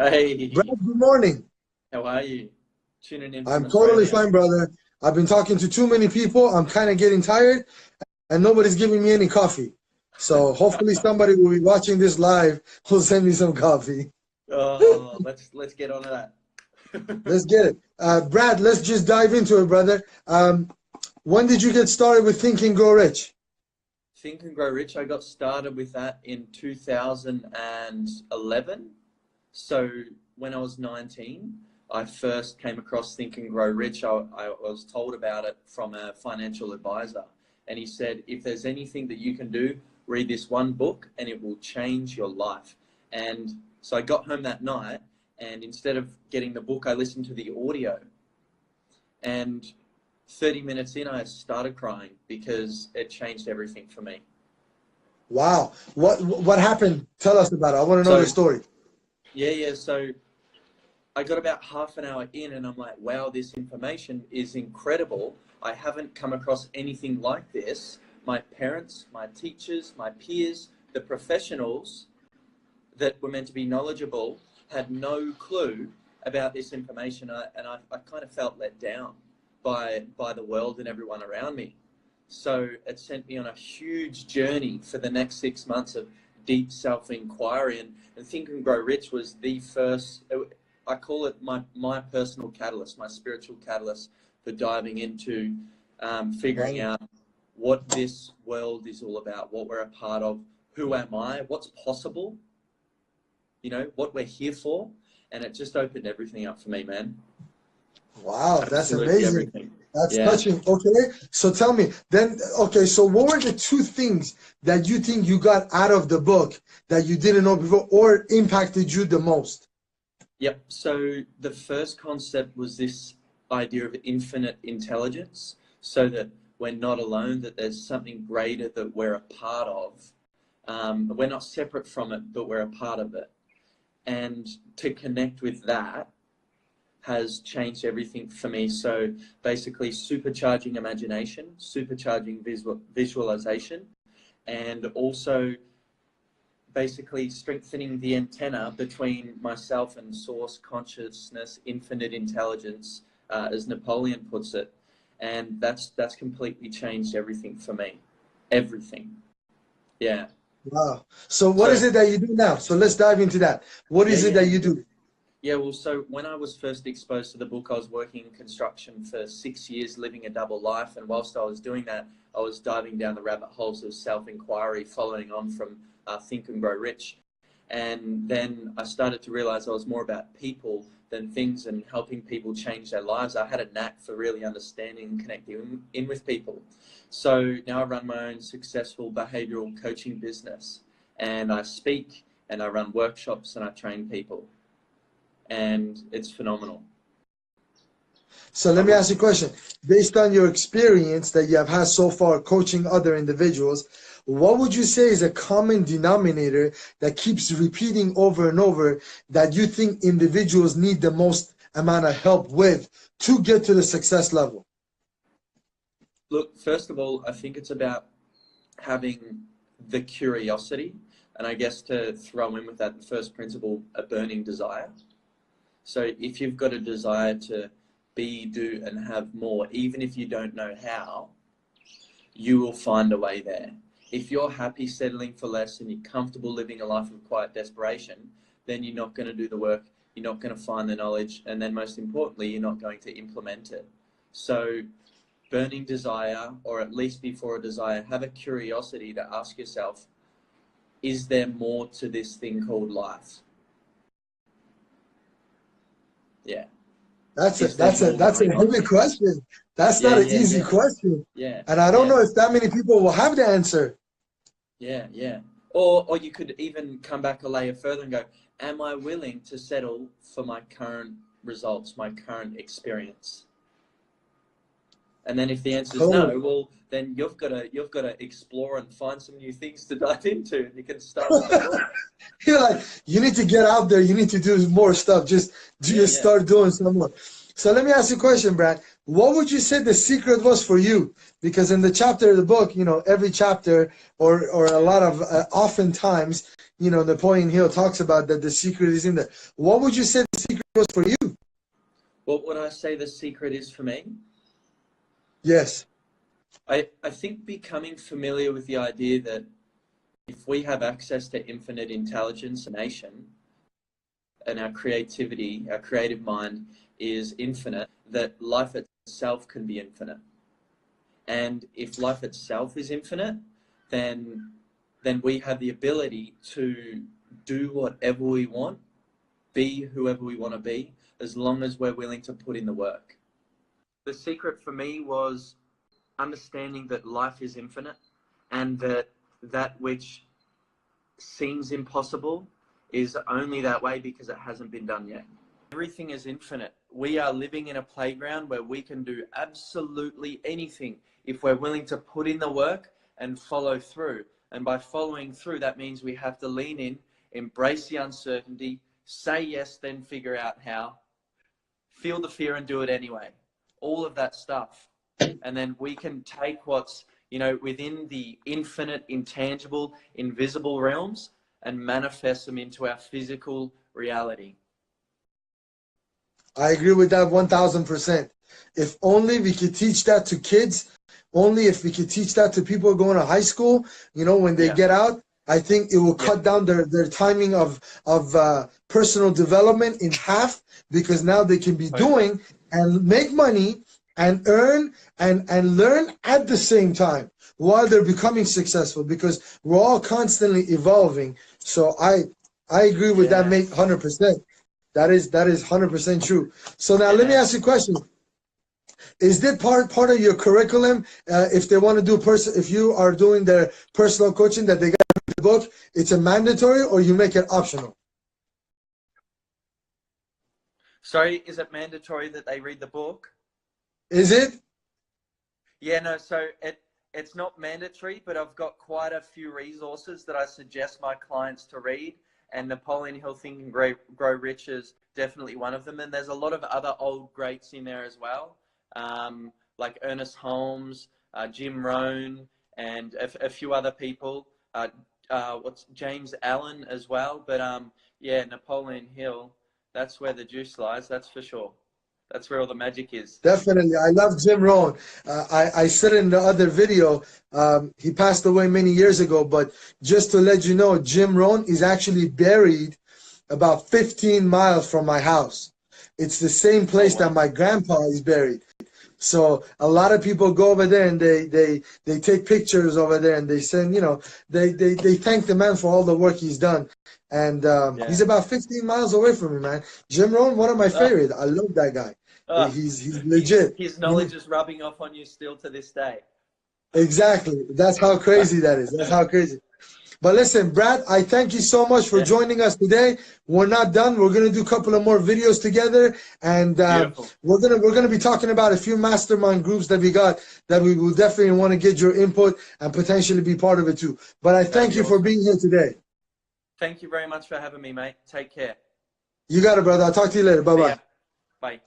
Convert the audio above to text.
Brad, Hey, good morning. how are you? Tuning in from I'm totally Australia. fine, brother. I've been talking to too many people. I'm kind of getting tired, and nobody's giving me any coffee. So hopefully somebody will be watching this live who'll send me some coffee. Oh, let's get on to that. Let's get it. Brad, let's just dive into it, brother. When did you get started with Think and Grow Rich? Think and Grow Rich. I got started with that in 2011. So when I was 19, I first came across Think and Grow Rich. I was told about it from a financial advisor, and he said, if there's anything that you can do, read this one book, and it will change your life. And so I got home that night, and instead of getting the book, I listened to the audio. And 30 minutes in, I started crying because it changed everything for me. Wow. What happened? Tell us about it. I want to know the So, story. yeah. So I got about half an hour in and I'm like, wow, this information is incredible. I haven't come across anything like this. My parents, my teachers, my peers, the professionals that were meant to be knowledgeable had no clue about this information. I kind of felt let down by the world and everyone around me. So it sent me on a huge journey for the next 6 months of deep self-inquiry, and Think and Grow Rich was the first, I call it my personal catalyst, my spiritual catalyst for diving into figuring Wow. out what this world is all about, what we're a part of, who am I, what's possible, what we're here for. And it just opened everything up for me, man. Wow, that's Absolutely amazing. everything. That's Yeah. touching. Okay, so tell me then, okay, so what were the two things that you think you got out of the book that you didn't know before or impacted you the most? Yep. So the first concept was this idea of infinite intelligence, so that we're not alone, that there's something greater that we're a part of. We're not separate from it, but we're a part of it. And to connect with that has changed everything for me. So basically supercharging imagination, supercharging visualization, and also basically strengthening the antenna between myself and source consciousness, infinite intelligence, as Napoleon puts it. And that's completely changed everything for me. Everything. Yeah. Wow. So what is So it that you do now? So let's dive into that. What yeah, is it yeah. that you do? Yeah, well, so when I was first exposed to the book, I was working in construction for 6 years, living a double life. And whilst I was doing that, I was diving down the rabbit holes of self-inquiry, following on from Think and Grow Rich. And then I started to realize I was more about people than things and helping people change their lives. I had a knack for really understanding and connecting in with people. So now I run my own successful behavioral coaching business, and I speak and I run workshops and I train people, and it's phenomenal. So I let me re- ask you a question. Based on your experience that you have had so far coaching other individuals, what would you say is a common denominator that keeps repeating over and over that you think individuals need the most amount of help with to get to the success level? Look, first of all, I think it's about having the curiosity, and I guess to throw in with that, the first principle, a burning desire. So if you've got a desire to be, do, and have more, even if you don't know how, you will find a way there. If you're happy settling for less and you're comfortable living a life of quiet desperation, then you're not going to do the work, you're not going to find the knowledge, and then most importantly, you're not going to implement it. So burning desire, or at least before a desire, have a curiosity to ask yourself, is there more to this thing called life? Yeah. That's a Is there more that's a going on heavy here? question. That's Yeah, not an yeah, easy yeah, question. yeah, And I don't yeah, know if that many people will have the answer. yeah, yeah. Or you could even come back a layer further and go, am I willing to settle for my current results, my current experience? And then if the answer is Totally. no, well, then you've got to explore and find some new things to dive into, and you can start with the book. You're like, you need to get out there. You need to do more stuff. Just Yeah, yeah. start doing some more. So let me ask you a question, Brad. What would you say the secret was for you? Because in the chapter of the book, you know, every chapter or a lot of, oftentimes, you know, Napoleon Hill talks about that the secret is in there. What would you say the secret was for you? What would I say the secret is for me? Yes. I think becoming familiar with the idea that if we have access to infinite intelligence and nation, and our creativity, our creative mind is infinite, that life itself can be infinite. And if life itself is infinite, then we have the ability to do whatever we want, be whoever we want to be, as long as we're willing to put in the work. The secret for me was understanding that life is infinite, and that which seems impossible is only that way because it hasn't been done yet. Everything is infinite. We are living in a playground where we can do absolutely anything if we're willing to put in the work and follow through. And by following through, that means we have to lean in, embrace the uncertainty, say yes, then figure out how, feel the fear and do it anyway. All of that stuff. And then we can take what's, you know, within the infinite, intangible, invisible realms and manifest them into our physical reality. I agree with that 1000%. If only we could teach that to kids, only if we could teach that to people going to high school, you know, when they get out, I think it will cut down their timing of personal development in half, because now they can be doing and make money and earn and learn at the same time while they're becoming successful, because we're all constantly evolving. So I agree with that, mate, 100%. That is 100% true. So now let me ask you a question. Is that part of your curriculum? If they want to do if you are doing their personal coaching, that they got to read the book, it's a mandatory, or you make it optional? Sorry, is it mandatory that they read the book? Is it? Yeah, no, so it's not mandatory, but I've got quite a few resources that I suggest my clients to read, and Napoleon Hill Think and Grow Rich is definitely one of them. And there's a lot of other old greats in there as well, like Ernest Holmes, Jim Rohn, and a few other people. James Allen as well. But yeah, Napoleon Hill, that's where the juice lies, that's for sure. That's where all the magic is. Definitely. I love Jim Rohn. I said in the other video, he passed away many years ago, but just to let you know, Jim Rohn is actually buried about 15 miles from my house. It's the same place that my grandpa is buried. So a lot of people go over there and they take pictures over there, and they send, you know, they thank the man for all the work he's done. And he's about 15 miles away from me, man. Jim Rohn, one of my favorites. I love that guy. He's legit. His knowledge is rubbing off on you still to this day. Exactly. That's how crazy that is. That's how crazy. But listen, Brad, I thank you so much for joining us today. We're not done. We're gonna do a couple of more videos together, and we're gonna be talking about a few mastermind groups that we got that we will definitely want to get your input and potentially be part of it too. But I thank you for being here today. Thank you very much for having me, mate. Take care. You got it, brother. I'll talk to you later. Bye-bye. Bye.